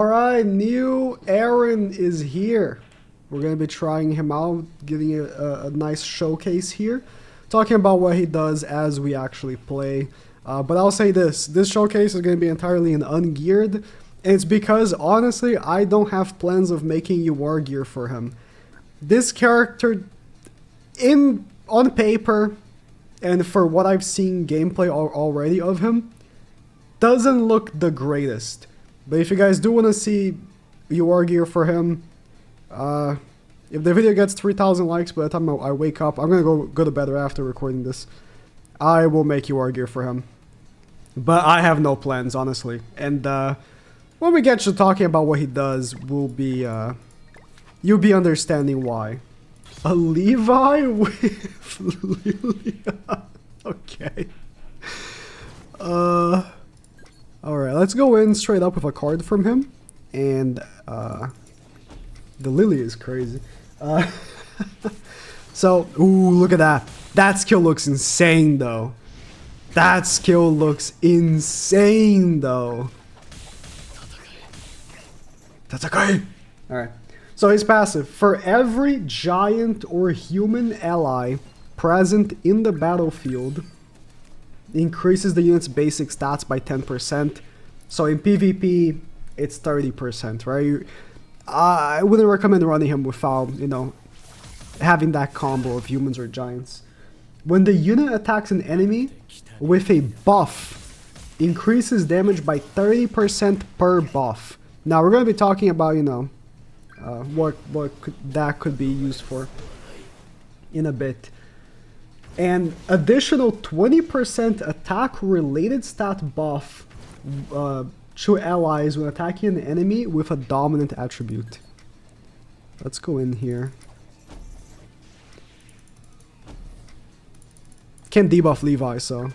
Alright, new EREN is here. We're going to be trying him out, giving a nice showcase here. Talking about what he does as we actually play. But I'll say this showcase is going to be entirely in ungeared. And it's because, honestly, I don't have plans of making you war gear for him. This character, on paper, and for what I've seen gameplay already of him, doesn't look the greatest. But if you guys do want to see UR gear for him, if the video gets 3,000 likes by the time I wake up, I'm going to go to bed after recording this. I will make UR gear for him. But I have no plans, honestly. And when we get to talking about what he does, you'll be understanding why. A Levi with Lilia? Okay. Alright, let's go in straight up with a card from him. And, the Lily is crazy. So, ooh, look at that. That skill looks insane, though. That skill looks insane, though. Tatakai! Alright. So his passive. For every giant or human ally present in the battlefield, increases the unit's basic stats by 10%. So in PvP, it's 30%, right? I wouldn't recommend running him without, having that combo of humans or giants. When the unit attacks an enemy with a buff, increases damage by 30% per buff. Now we're going to be talking about, what that could be used for in a bit. And additional 20% attack-related stat buff to allies when attacking an enemy with a dominant attribute. Let's go in here. Can't debuff Levi, so.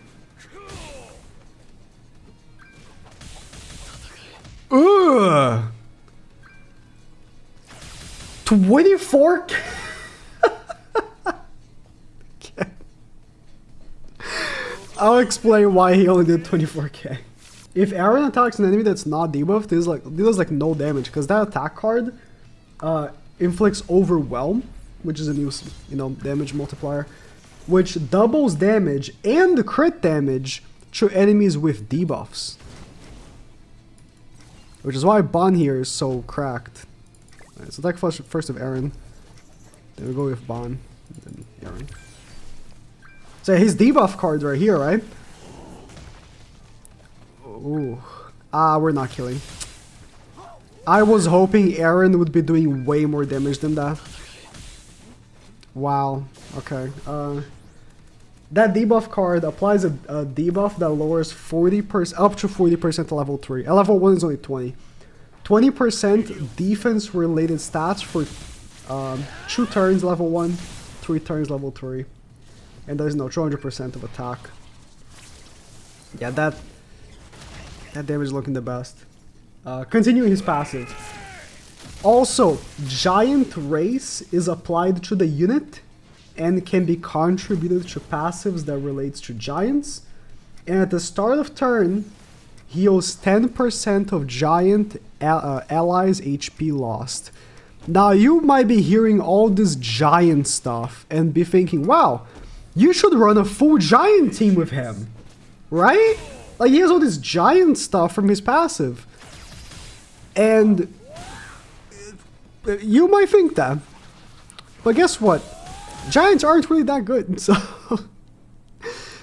Ugh! 24? I'll explain why he only did 24k. If EREN attacks an enemy that's not debuffed, it does like no damage, because that attack card inflicts Overwhelm, which is a new damage multiplier, which doubles damage and crit damage to enemies with debuffs. Which is why Bon here is so cracked. Alright, so attack first of EREN. Then we go with Bon, and then EREN. So his debuff card's right here, right? Ooh. We're not killing. I was hoping EREN would be doing way more damage than that. Wow. Okay. That debuff card applies a debuff that lowers 40%, up to 40% to level 3. At level 1 is only 20. 20% defense-related stats for 2 turns level 1, 3 turns level 3. And there's no 200% of attack. Yeah, that damage is looking the best. Continuing his passive. Also, Giant Race is applied to the unit and can be contributed to passives that relates to giants. And at the start of turn, heals 10% of giant allies' HP lost. Now, you might be hearing all this giant stuff and be thinking, wow, you should run a full giant team with him, right? Like, he has all this giant stuff from his passive. And you might think that. But guess what? Giants aren't really that good, so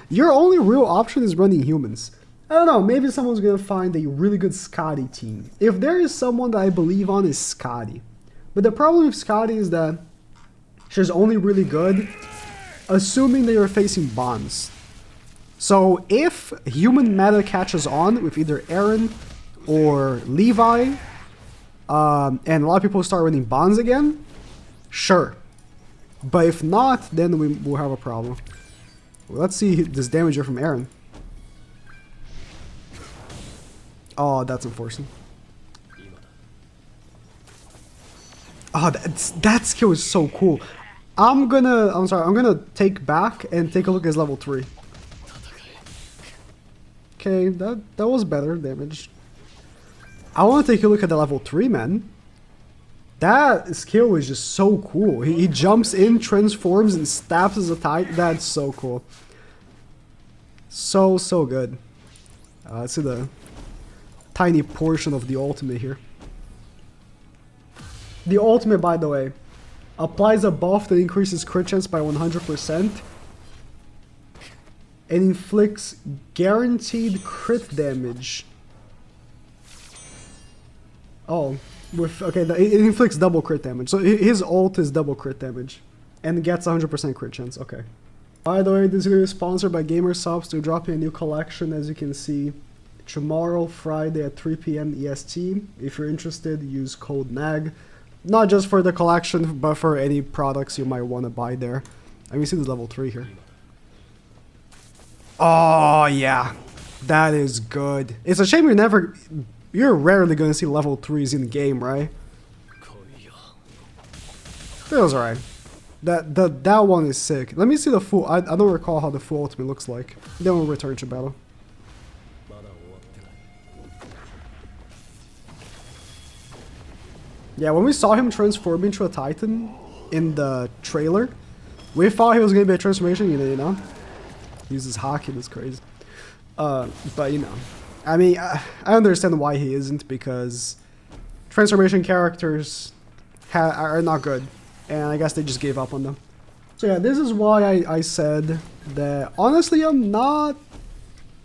your only real option is running humans. I don't know, maybe someone's gonna find a really good Scotty team. If there is someone that I believe on, is Scotty. But the problem with Scotty is that she's only really good assuming that you're facing bonds. So if human meta catches on with either EREN or Levi, and a lot of people start running bonds again, sure. But if not, then we will have a problem. Well, let's see this damage here from EREN. Oh, that's unfortunate. Oh, that skill is so cool. I'm gonna take back and take a look at his level 3. Okay, that was better damage. I want to take a look at the level 3, man. That skill is just so cool. He jumps in, transforms, and stabs as a Titan. That's so cool. So good. Let's see the tiny portion of the ultimate here. The ultimate, by the way, applies a buff that increases crit chance by 100% and inflicts guaranteed crit damage. Oh, okay, it inflicts double crit damage. So his ult is double crit damage and gets 100% crit chance. Okay. By the way, this video is sponsored by GamerSubs. They're dropping a new collection, as you can see, tomorrow, Friday at 3 p.m. EST. If you're interested, use code NAG. Not just for the collection, but for any products you might want to buy there. And we see this level 3 here. Oh, yeah. That is good. It's a shame you're rarely going to see level 3s in game, right? Feels alright. That one is sick. Let me see the full... I don't recall how the full ultimate looks like. Then we'll return to battle. Yeah, when we saw him transform into a Titan in the trailer, we thought he was going to be a transformation unit, you know? He uses Haki, that's crazy. But, you know, I mean, I understand why he isn't, because transformation characters are not good, and I guess they just gave up on them. So yeah, this is why I said that, honestly, I'm not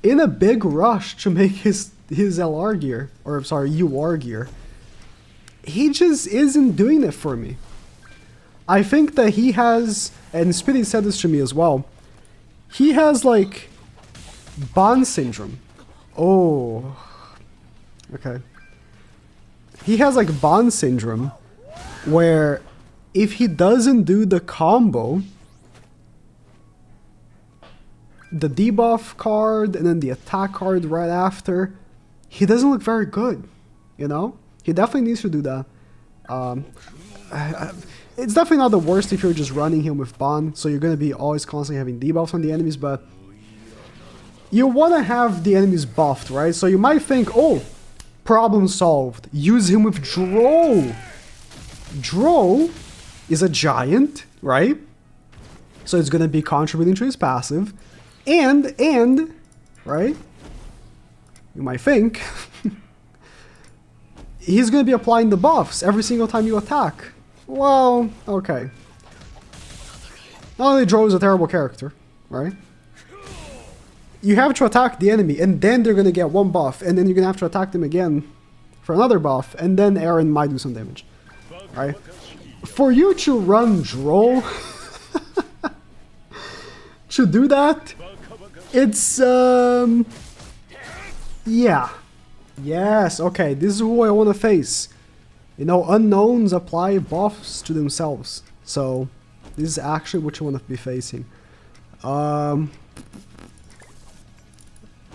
in a big rush to make his LR gear, or sorry, UR gear. He just isn't doing it for me. I think that he has, and Speedy said this to me as well, he has like Bond syndrome. Oh, okay. He has like Bond syndrome, where if he doesn't do the combo, the debuff card and then the attack card right after, he doesn't look very good, you know? He definitely needs to do that. It's definitely not the worst if you're just running him with Bond, so you're going to be always constantly having debuffs on the enemies, but you want to have the enemies buffed, right? So you might think, oh, problem solved. Use him with Drow. Drow is a giant, right? So it's going to be contributing to his passive. And, right? You might think... he's going to be applying the buffs every single time you attack. Well, okay. Not only Drow is a terrible character, right? You have to attack the enemy, and then they're going to get one buff, and then you're going to have to attack them again for another buff, and then EREN might do some damage, right? For you to run Drow, to do that, it's, yeah. Yes, okay, this is who I want to face. You know, unknowns apply buffs to themselves. So, this is actually what you want to be facing.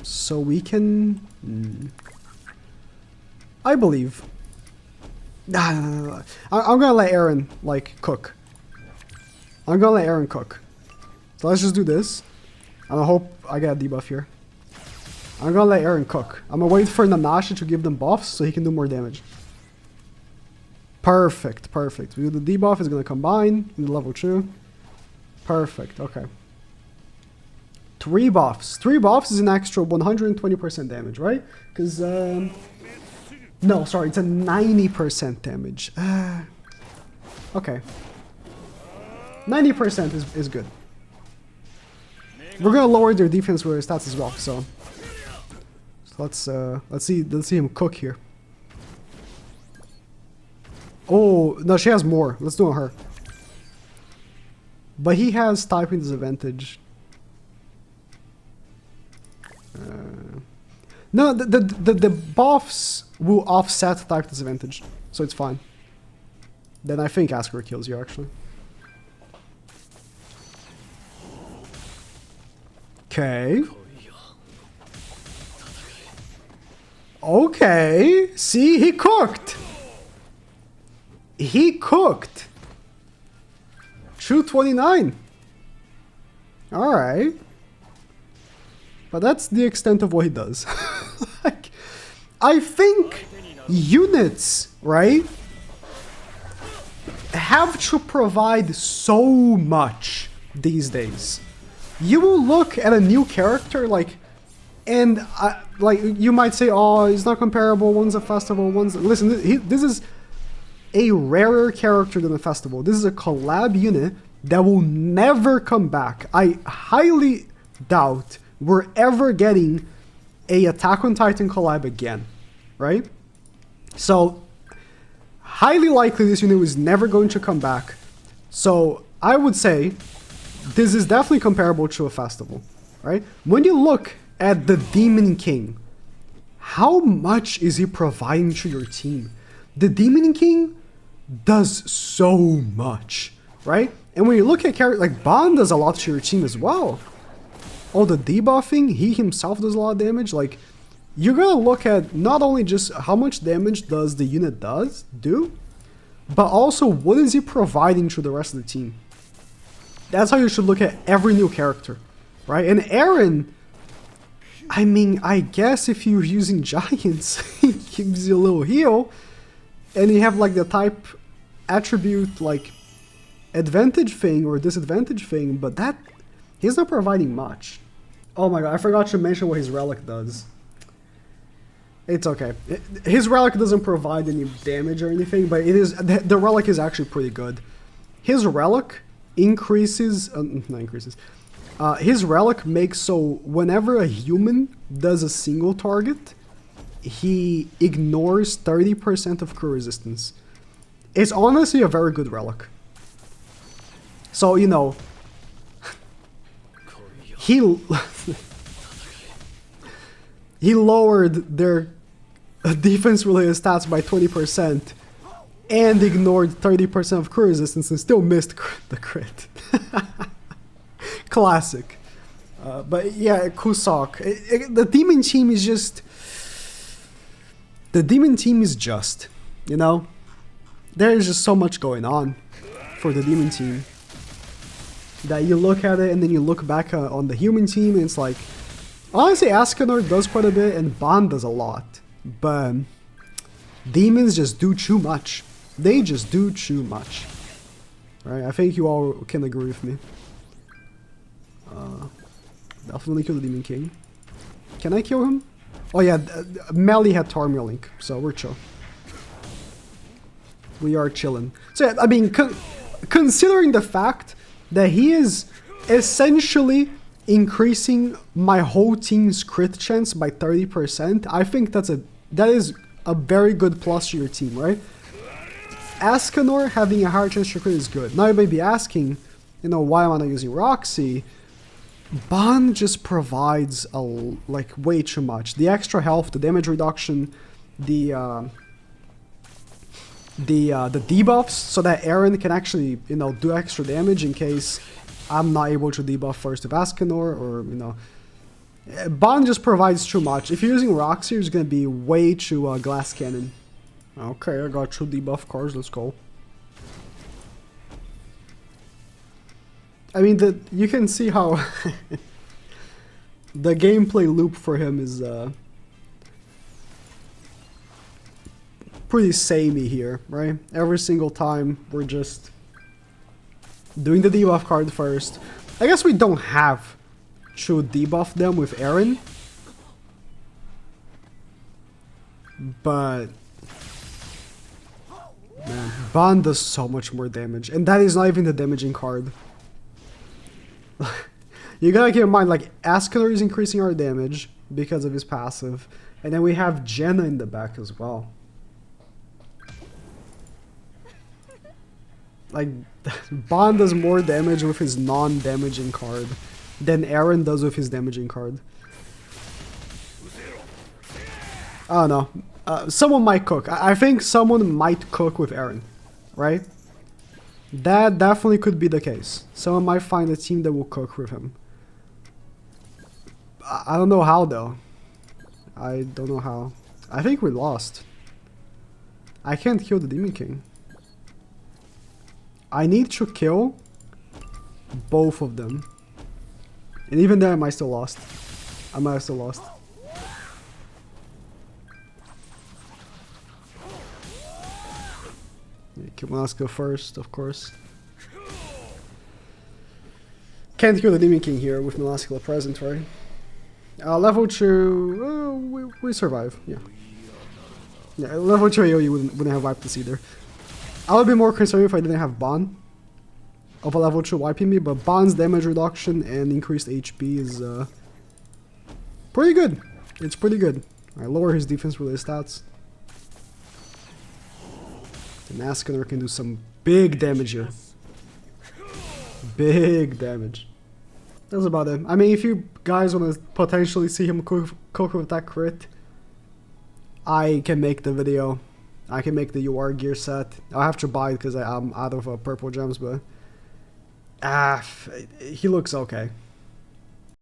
So we can... I believe. I'm gonna let EREN, like, cook. I'm gonna let EREN cook. So let's just do this. And I hope I get a debuff here. I'm gonna let EREN cook. I'm gonna wait for Nanashi to give them buffs so he can do more damage. Perfect, perfect. The debuff is gonna combine in level 2. Perfect, okay. 3 buffs. 3 buffs is an extra 120% damage, right? Because, no, sorry, it's a 90% damage. Okay. 90% is good. We're gonna lower their defense with their stats as well, so... let's see him cook here. Oh no, she has more. Let's do it on her. But he has typing disadvantage. No, the buffs will offset type disadvantage, so it's fine. Then I think Asker kills you actually. Okay. Okay, see, he cooked. He cooked. 229. All right. But that's the extent of what he does. Like, I think units, right, have to provide so much these days. You will look at a new character, like, and like you might say, oh, it's not comparable, one's a festival, one's... Listen, this is a rarer character than a festival. This is a collab unit that will never come back. I highly doubt we're ever getting a Attack on Titan collab again, right? So, highly likely this unit is never going to come back. So, I would say this is definitely comparable to a festival, right? When you look at the Demon King, how much is he providing to your team? The Demon King does so much, right? And when you look at characters like Bond does a lot to your team as well. Oh, the debuffing, he himself does a lot of damage. Like, you're gonna look at not only just how much damage does the unit do, but also what is he providing to the rest of the team. That's how you should look at every new character, right? And EREN, I mean, I guess if you're using giants, he gives you a little heal, and you have like the type attribute like advantage thing or disadvantage thing, but that he's not providing much. Oh my god, I forgot to mention what his relic does. It's okay. His relic doesn't provide any damage or anything, but it is the relic is actually pretty good. His relic increases, his relic makes so whenever a human does a single target, he ignores 30% of crew resistance. It's honestly a very good relic. So, you know, he lowered their defense-related stats by 20% and ignored 30% of crew resistance and still missed the crit. Classic. But yeah, Kusok. The demon team is just... The demon team is just, you know? There's just so much going on for the demon team that you look at it and then you look back on the human team and it's like... Honestly, Ascanor does quite a bit and Bond does a lot. But demons just do too much. They just do too much. Right? I think you all can agree with me. Definitely kill the Demon King. Can I kill him? Oh yeah, Melly had Tarmier Link, so we're chill. We are chilling. So yeah, I mean, considering the fact that he is essentially increasing my whole team's crit chance by 30%, I think that is a very good plus to your team, right? Ascanor having a higher chance to crit is good. Now you may be asking, you know, why am I not using Roxy? Bond just provides like way too much. The extra health, the damage reduction, the debuffs, so that EREN can actually, you know, do extra damage in case I'm not able to debuff first with Ascanor, or, you know, Bond just provides too much. If you're using Roxy, it's gonna be way too glass cannon. Okay, I got 2 debuff cards. Let's go. I mean, you can see how the gameplay loop for him is pretty samey here, right? Every single time we're just doing the debuff card first. I guess we don't have to debuff them with EREN, but man, Bond does so much more damage, and that is not even the damaging card. You gotta keep in mind, like, Ascanor is increasing our damage because of his passive, and then we have Jenna in the back as well. Like, Bond does more damage with his non-damaging card than EREN does with his damaging card. I don't know. Someone might cook. I think someone might cook with EREN, right? That definitely could be the case. Someone might find a team that will cook with him. I don't know how, though. I don't know how. I think we lost. I can't kill the Demon King. I need to kill both of them. And even then, I might still lost. I might have still lost. Kill Monasco first, of course. Can't kill the Demon King here with Melascula present, right? Level 2, we survive, yeah. Yeah, level 2 AoE wouldn't have wiped this either. I would be more concerned if I didn't have Bond of a level 2 wiping me, but Bond's damage reduction and increased HP is pretty good. It's pretty good. I lower his defense related stats. The Nascaner can do some big damage here. Big damage. That's about it. I mean, if you guys want to potentially see him cook with that crit, I can make the video. I can make the UR gear set. I'll have to buy it because I'm out of purple gems, but he looks okay.